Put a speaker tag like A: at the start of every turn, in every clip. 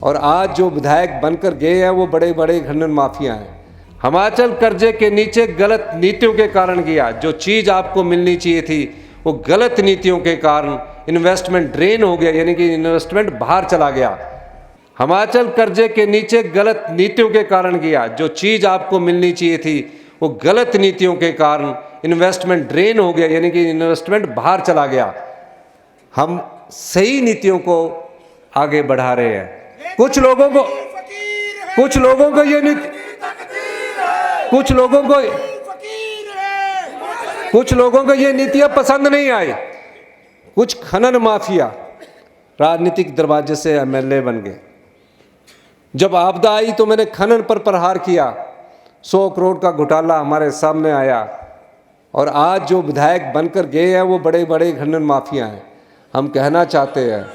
A: और आज जो विधायक बनकर गए हैं वो बड़े बड़े खनन माफिया हैं। हिमाचल कर्जे के नीचे गलत नीतियों के कारण गया। जो चीज़ आपको मिलनी चाहिए थी वो गलत नीतियों के कारण इन्वेस्टमेंट ड्रेन हो गया, यानी कि इन्वेस्टमेंट बाहर चला गया। हिमाचल कर्जे के नीचे गलत नीतियों के कारण गया। जो चीज़ आपको मिलनी चाहिए थी वो गलत नीतियों के कारण इन्वेस्टमेंट ड्रेन हो गया, यानी कि इन्वेस्टमेंट बाहर चला गया। हम सही नीतियों को आगे बढ़ा रहे हैं। कुछ लोगों को ये नीति, कुछ लोगों को ये नीतियां पसंद नहीं आई। कुछ खनन माफिया राजनीतिक दरवाजे से एमएलए बन गए। जब आपदा आई तो मैंने खनन पर प्रहार किया। 100 करोड़ का घोटाला हमारे सामने आया और आज जो विधायक बनकर गए हैं वो बड़े बड़े खनन माफिया हैं। हम कहना चाहते हैं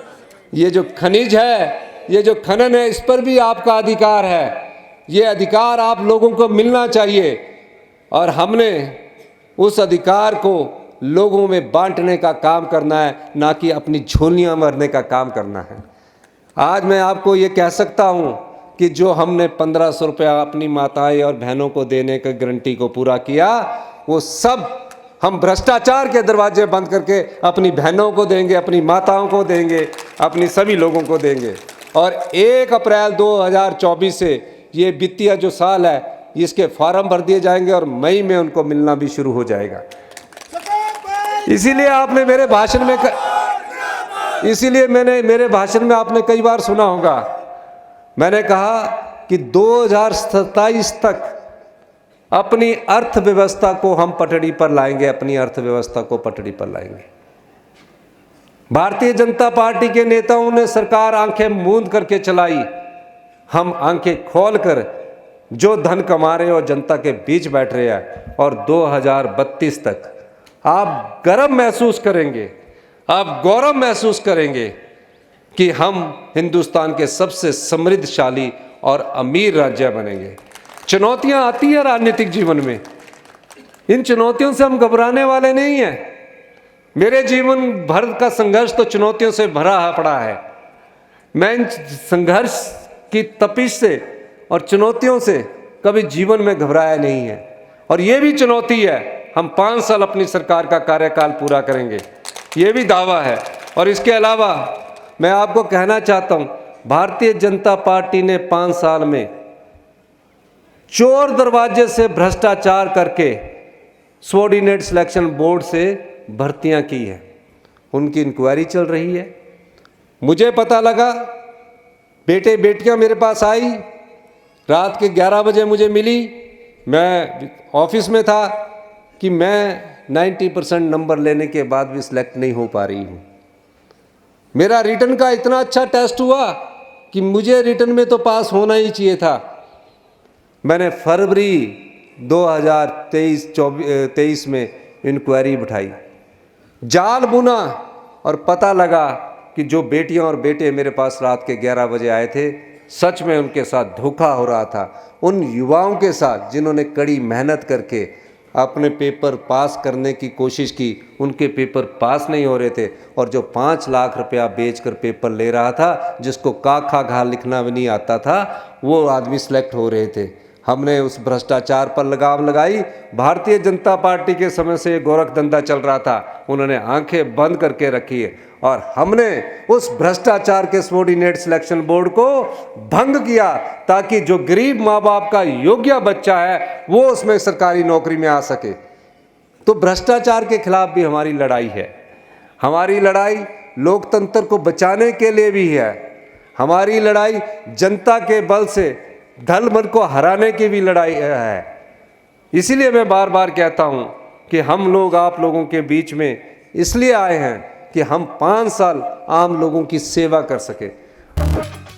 A: ये जो खनिज है, ये जो खनन है, इस पर भी आपका अधिकार है। ये अधिकार आप लोगों को मिलना चाहिए और हमने उस अधिकार को लोगों में बांटने का काम करना है, ना कि अपनी झोलियां भरने का काम करना है। आज मैं आपको ये कह सकता हूँ कि जो हमने 1500 रुपया अपनी माताएं और बहनों को देने की गारंटी को पूरा किया, वो सब हम भ्रष्टाचार के दरवाजे बंद करके अपनी बहनों को देंगे, अपनी माताओं को देंगे, अपनी सभी लोगों को देंगे। और 1 अप्रैल 2024 से ये वित्तीय जो साल है इसके फॉर्म भर दिए जाएंगे और मई में उनको मिलना भी शुरू हो जाएगा। इसीलिए आपने मेरे भाषण में मेरे भाषण में आपने कई बार सुना होगा, मैंने कहा कि 2027 तक अपनी अर्थव्यवस्था को हम पटड़ी पर लाएंगे, अपनी अर्थव्यवस्था को पटड़ी पर लाएंगे। भारतीय जनता पार्टी के नेताओं ने सरकार आंखें मूंद करके चलाई, हम आंखें खोलकर जो धन कमा रहे और जनता के बीच बैठ रहे हैं। और 2032 तक आप गर्व महसूस करेंगे, आप गौरव महसूस करेंगे कि हम हिंदुस्तान के सबसे समृद्धशाली और अमीर राज्य बनेंगे। चुनौतियां आती हैं राजनीतिक जीवन में, इन चुनौतियों से हम घबराने वाले नहीं हैं। मेरे जीवन भर का संघर्ष तो चुनौतियों से भरा पड़ा है। मैं इन संघर्ष की तपिश से और चुनौतियों से कभी जीवन में घबराया नहीं है। और ये भी चुनौती है, हम 5 साल अपनी सरकार का कार्यकाल पूरा करेंगे, ये भी दावा है। और इसके अलावा मैं आपको कहना चाहता हूँ, भारतीय जनता पार्टी ने 5 साल में चोर दरवाजे से भ्रष्टाचार करके सबॉर्डिनेट सिलेक्शन बोर्ड से भर्तियां की है, उनकी इंक्वायरी चल रही है। मुझे पता लगा, बेटे बेटियां मेरे पास आई, रात के 11 बजे मुझे मिली, मैं ऑफिस में था, कि मैं 90% नंबर लेने के बाद भी सिलेक्ट नहीं हो पा रही हूँ। मेरा रिटर्न का इतना अच्छा टेस्ट हुआ कि मुझे रिटर्न में तो पास होना ही चाहिए था। मैंने फरवरी 2023 में इंक्वायरी बिठाई, जाल बुना और पता लगा कि जो बेटियां और बेटे मेरे पास रात के 11 बजे आए थे, सच में उनके साथ धोखा हो रहा था। उन युवाओं के साथ जिन्होंने कड़ी मेहनत करके अपने पेपर पास करने की कोशिश की, उनके पेपर पास नहीं हो रहे थे। और जो 5 लाख रुपया बेचकर पेपर ले रहा था, जिसको का खा घा लिखना भी नहीं आता था, वो आदमी सिलेक्ट हो रहे थे। हमने उस भ्रष्टाचार पर लगाम लगाई। भारतीय जनता पार्टी के समय से ये गोरख धंधा चल रहा था, उन्होंने आंखें बंद करके रखी है और हमने उस भ्रष्टाचार के सबॉर्डिनेट सिलेक्शन बोर्ड को भंग किया, ताकि जो गरीब माँ बाप का योग्य बच्चा है वो उसमें सरकारी नौकरी में आ सके। तो भ्रष्टाचार के खिलाफ भी हमारी लड़ाई है। हमारी लड़ाई लोकतंत्र को बचाने के लिए भी है। हमारी लड़ाई जनता के बल से धन बल को हराने की भी लड़ाई है। इसीलिए मैं बार बार कहता हूं कि हम लोग आप लोगों के बीच में इसलिए आए हैं कि हम 5 साल आम लोगों की सेवा कर सके।